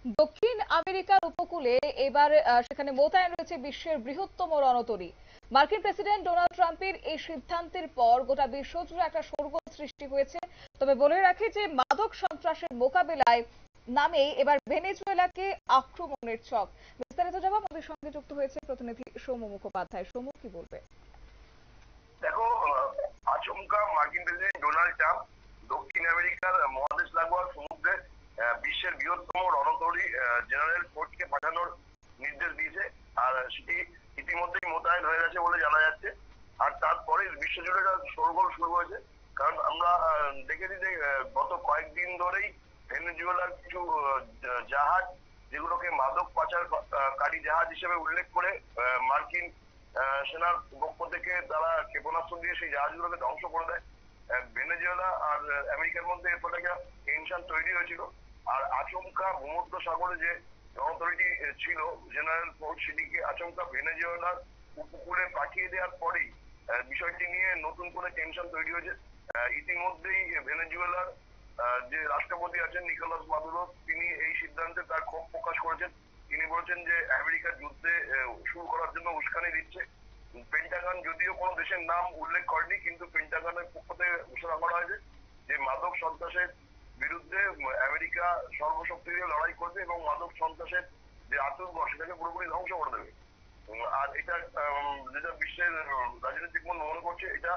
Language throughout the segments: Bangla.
দক্ষিণ আমেরিকার উপকূলে এবার সেখানে মোতায়েন রয়েছে বিশ্বের বৃহত্তম রণতরী। মার্কিন প্রেসিডেন্ট ডোনাল্ড ট্রাম্পের এই সিদ্ধান্তের পর গোটা বিশ্ব জুড়ে একটা শোরগোল সৃষ্টি হয়েছে। তবে বলে রাখি যে মাদক সন্ত্রাসের মোকাবিলায় নামে এবার ভেনেজুয়েলাকে আক্রমণের ছক। বিস্তারিত জবাব আমাদের সঙ্গে যুক্ত হয়েছে প্রতিনিধি সৌম্য মুখোপাধ্যায়। সৌম্য, কি বলবে? দেখো, আচমকা মার্কিন প্রেসিডেন্ট ডোনাল্ড ট্রাম্প দক্ষিণ আমেরিকার মহাদেশ লাগোয়া সমুদ্রে বিশ্বের বৃহত্তম রণতরী জেনারেল ফোর্ডকে পাঠানোর নির্দেশ দিয়েছে। আর সেটি ইতিমধ্যেই মোতায়েন হয়ে গেছে বলে জানা যাচ্ছে। আর তারপরে বিশ্বজুড়ে শোরগোল শুরু হয়েছে। কারণ আমরা দেখেছি যে গত কয়েকদিন ধরেই ভেনেজুয়েলার কিছু জাহাজ, যেগুলোকে মাদক পাচারকারী জাহাজ হিসেবে উল্লেখ করে মার্কিন সেনার পক্ষ থেকে তারা ক্ষেপণাস্ত্র দিয়ে সেই জাহাজগুলোকে ধ্বংস করে দেয়। ভেনেজুয়েলা আর আমেরিকার মধ্যে এর ফলে একটা টেনশন তৈরি হয়েছিল। আর আচমকা ভূমধ্য সাগরে যে রণতরীটি ছিল জেনারেল ফোর্ড, সেটিকে আচমকা ভেনেজুয়েলার উপকূলে পাঠিয়ে দেওয়ার পরেই বিষয়টি নিয়ে নতুন করে টেনশন তৈরি হয়েছে। ইতিমধ্যেই ভেনেজুয়েলার যে রাষ্ট্রপতি আছেন নিকোলাস মাদুরো, তিনি এই সিদ্ধান্তে তার ক্ষোভ প্রকাশ করেছেন। তিনি বলেছেন যে আমেরিকা যুদ্ধে শুরু করার জন্য উস্কানি দিচ্ছে। পেন্টাগন যদিও কোনো দেশের নাম উল্লেখ করেনি, কিন্তু পেন্টাগনের পক্ষ থেকে ঘোষণা করা হয়েছে যে মাদক সন্ত্রাসের বিরুদ্ধে আমেরিকা সর্বশক্তি দিয়ে লড়াই করবে এবং মাদক সন্ত্রাসের যে আতঙ্ক সেটাকে পুরোপুরি ধ্বংস করে দেবে। আর এটা যেটা বিশ্বের রাজনৈতিক মন মনে করছে, এটা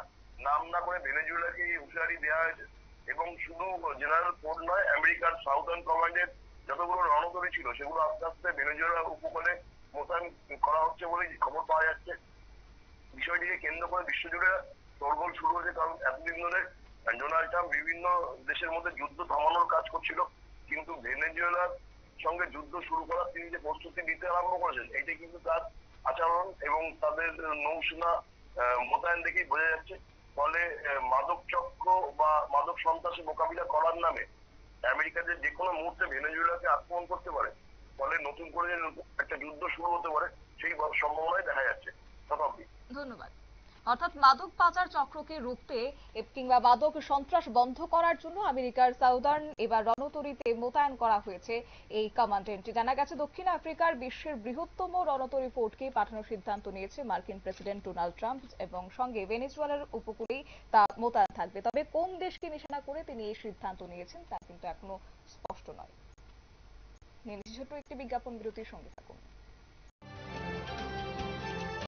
নাম না করে ভেনেজুয়েলাকে এই হুঁশিয়ারি দেওয়া হয়েছে। এবং শুধু জেনারেল ফোর্ড নয়, আমেরিকার সাউদার্ন কমান্ডের যতগুলো রণতরী ছিল সেগুলো আস্তে আস্তে ভেনেজুয়েলার উপকূলে মোতায়েন করা হচ্ছে বলেই খবর পাওয়া যাচ্ছে। বিষয়টিকে কেন্দ্র করে বিশ্বজুড়ে শোরগোল শুরু হয়েছে। কারণ এতদিন ধরে ডোনাল্ড ট্রাম্প বিভিন্ন দেশের মধ্যে যুদ্ধ থামানোর কাজ করছিল, কিন্তু ভেনেজুয়েলার সঙ্গে যুদ্ধ শুরু করার তিনি যে প্রস্তুতি নিতে আরম্ভ করেছেন, এটি কিন্তু তার আচরণ এবং তাদের নৌসেনা মোতায়েন দেখেই বোঝা যাচ্ছে। ফলে মাদক চক্র বা মাদক সন্ত্রাসী মোকাবিলা করার নামে আমেরিকা যে কোনো মুহূর্তে ভেনেজুয়েলাকে আক্রমণ করতে পারে, ফলে নতুন করে একটা যুদ্ধ শুরু হতে পারে সেই সম্ভাবনাই দেখা যাচ্ছে। শতাব্দী। ধন্যবাদ। অর্থাৎ মাদক পাচার চক্রকে রুখতে কিংবা মাদক সন্ত্রাস বন্ধ করার জন্য আমেরিকার সাউদার্ন এবার রণতরীতে মোতায়েন করা হয়েছে এই কমান্ডেন্টটি। জানা গেছে দক্ষিণ আফ্রিকার বিশ্বের বৃহত্তম রণতরী ফোর্টকে পাঠানোর সিদ্ধান্ত নিয়েছে মার্কিন প্রেসিডেন্ট ডোনাল্ড ট্রাম্প এবং সঙ্গে ভেনেজুয়েলার উপকূলেই তা মোতায়েন থাকবে। তবে কোন দেশকে নিশানা করে তিনি এই সিদ্ধান্ত নিয়েছেন তা কিন্তু এখনো স্পষ্ট নয়। নিয়ে ছোট্ট একটি বিজ্ঞাপন বিরতির সঙ্গে থাকুন।